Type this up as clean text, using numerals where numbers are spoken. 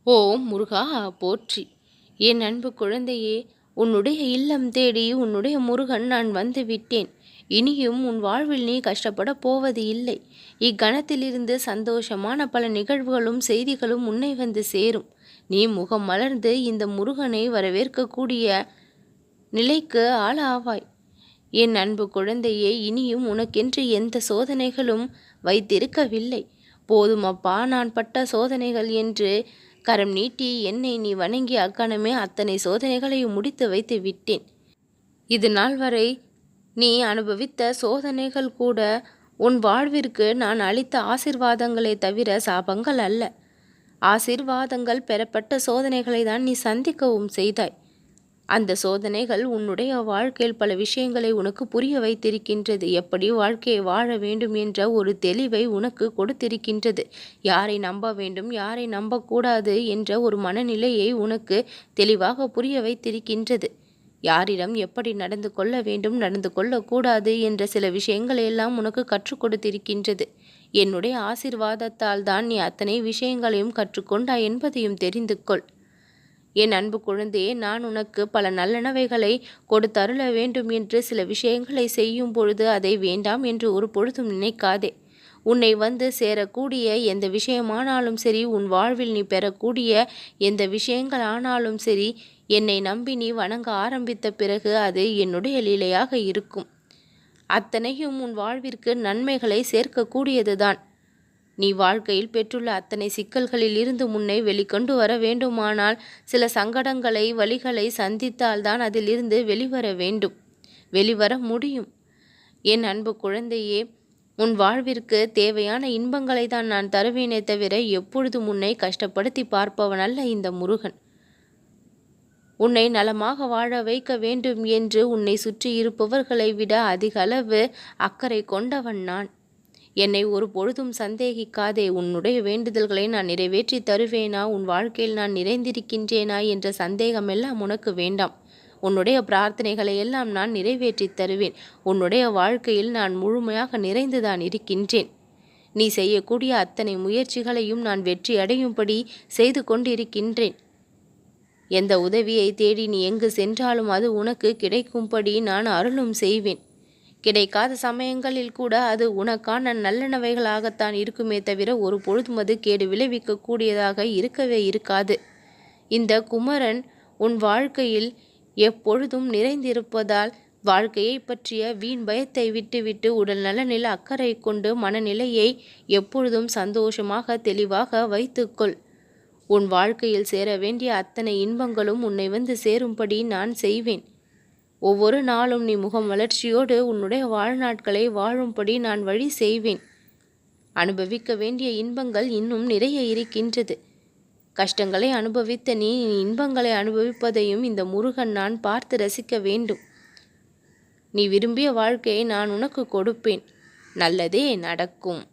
ஓம் முருகா போற்றி. என் அன்பு குழந்தையே, உன்னுடைய இல்லம் தேடி உன்னுடைய முருகன் நான் வந்து விட்டேன். இனியும் உன் வாழ்வில் நீ கஷ்டப்பட போவது இல்லை. இக்கணத்திலிருந்து சந்தோஷமான பல நிகழ்வுகளும் செய்திகளும் உன்னை வந்து சேரும். நீ முகம் மலர்ந்து இந்த முருகனை வரவேற்கக்கூடிய நிலைக்கு ஆளாவாய். என் அன்பு குழந்தையே, இனியும் உனக்கென்று எந்த சோதனைகளும் வைத்திருக்கவில்லை. போதும் அப்பா, நான் பட்ட சோதனைகள் என்று கரம் நீட்டி என்னை நீ வணங்கி அக்கணமே அத்தனை சோதனைகளையும் முடித்து வைத்து விட்டேன். இது நாள் வரை நீ அனுபவித்த சோதனைகள் கூட உன் வாழ்விற்கு நான் அளித்த ஆசிர்வாதங்களே தவிர சாபங்கள் அல்ல. ஆசிர்வாதங்கள் பெறப்பட்ட சோதனைகளை தான் நீ சந்திக்கவும் செய்தாய். அந்த சோதனைகள் உன்னுடைய வாழ்க்கையில் பல விஷயங்களை உனக்கு புரிய வைத்திருக்கின்றது. எப்படி வாழ்க்கையை வாழ வேண்டும் என்ற ஒரு தெளிவை உனக்கு கொடுத்திருக்கின்றது. யாரை நம்ப வேண்டும், யாரை நம்பக்கூடாது என்ற ஒரு மனநிலையை உனக்கு தெளிவாக புரிய வைத்திருக்கின்றது. யாரிடம் எப்படி நடந்து கொள்ள வேண்டும், நடந்து கொள்ளக்கூடாது என்ற சில விஷயங்களை எல்லாம் உனக்கு கற்றுக் கொடுத்திருக்கின்றது. என்னுடைய ஆசிர்வாதத்தால் தான் நீ அத்தனை விஷயங்களையும் கற்றுக்கொண்டாய் என்பதையும் தெரிந்து கொள். என் அன்பு குழந்தையே, நான் உனக்கு பல நல்லனவைகளை கொடுத்தருள வேண்டும் என்று சில விஷயங்களை செய்யும் பொழுது அதை வேண்டாம் என்று ஒரு பொழுதும் நினைக்காதே. உன்னை வந்து சேரக்கூடிய எந்த விஷயமானாலும் சரி, உன் வாழ்வில் நீ பெறக்கூடிய எந்த விஷயங்கள் ஆனாலும் சரி, என்னை நம்பி நீ வணங்க ஆரம்பித்த பிறகு அது என்னுடைய லீலையாக இருக்கும். அத்தனையும் உன் வாழ்விற்கு நன்மைகளை சேர்க்கக்கூடியதுதான். நீ வாழ்க்கையில் பெற்றுள்ள அத்தனை சிக்கல்களில் இருந்து முன்னை வெளிக்கொண்டு வர வேண்டுமானால் சில சங்கடங்களை, வழிகளை சந்தித்தால்தான் அதிலிருந்து வெளிவர வேண்டும், வெளிவர முடியும். என் அன்பு குழந்தையே, உன் வாழ்விற்கு தேவையான இன்பங்களை தான் நான் தருவேனே தவிர எப்பொழுதும் உன்னை கஷ்டப்படுத்தி பார்ப்பவன் அல்ல இந்த முருகன். உன்னை நலமாக வாழ வைக்க வேண்டும் என்று உன்னை சுற்றி இருப்பவர்களை விட அதிக அளவு அக்கறை கொண்டவன் நான். என்னை ஒரு பொழுதும் சந்தேகிக்காதே. உன்னுடைய வேண்டுதல்களை நான் நிறைவேற்றி தருவேனா, உன் வாழ்க்கையில் நான் நிறைந்திருக்கின்றேனா என்ற சந்தேகமெல்லாம் உனக்கு வேண்டாம். உன்னுடைய பிரார்த்தனைகளை எல்லாம் நான் நிறைவேற்றி தருவேன். உன்னுடைய வாழ்க்கையில் நான் முழுமையாக நிறைந்துதான் இருக்கின்றேன். நீ செய்யக்கூடிய அத்தனை முயற்சிகளையும் நான் வெற்றி அடையும்படி செய்து கொண்டிருக்கின்றேன். எந்த உதவியை தேடி நீ எங்கு சென்றாலும் அது உனக்கு கிடைக்கும்படி நான் அருளும் செய்வேன். கிடைக்காத சமயங்களில் கூட அது உனக்கான நல்லனவைகளாகத்தான் இருக்குமே தவிர ஒரு பொழுதும் அது கேடு விளைவிக்கக்கூடியதாக இருக்கவே இருக்காது. இந்த குமரன் உன் வாழ்க்கையில் எப்பொழுதும் நிறைந்திருப்பதால் வாழ்க்கையை பற்றிய வீண் பயத்தை விட்டுவிட்டு உடல் நலனில் அக்கறை கொண்டு மனநிலையை எப்பொழுதும் சந்தோஷமாக தெளிவாக வைத்துக்கொள். உன் வாழ்க்கையில் சேர வேண்டிய அத்தனை இன்பங்களும் உன்னை வந்து சேரும்படி நான் செய்வேன். ஒவ்வொரு நாளும் நீ முகம் வளர்ச்சியோடு உன்னுடைய வாழ்நாட்களை வாழும்படி நான் வழி செய்வேன். அனுபவிக்க வேண்டிய இன்பங்கள் இன்னும் நிறைய இருக்கின்றது. கஷ்டங்களை அனுபவித்த நீ இன்பங்களை அனுபவிப்பதையும் இந்த முருகன் நான் பார்த்து ரசிக்க வேண்டும். நீ விரும்பிய வாழ்க்கையை நான் உனக்கு கொடுப்பேன். நல்லதே நடக்கும்.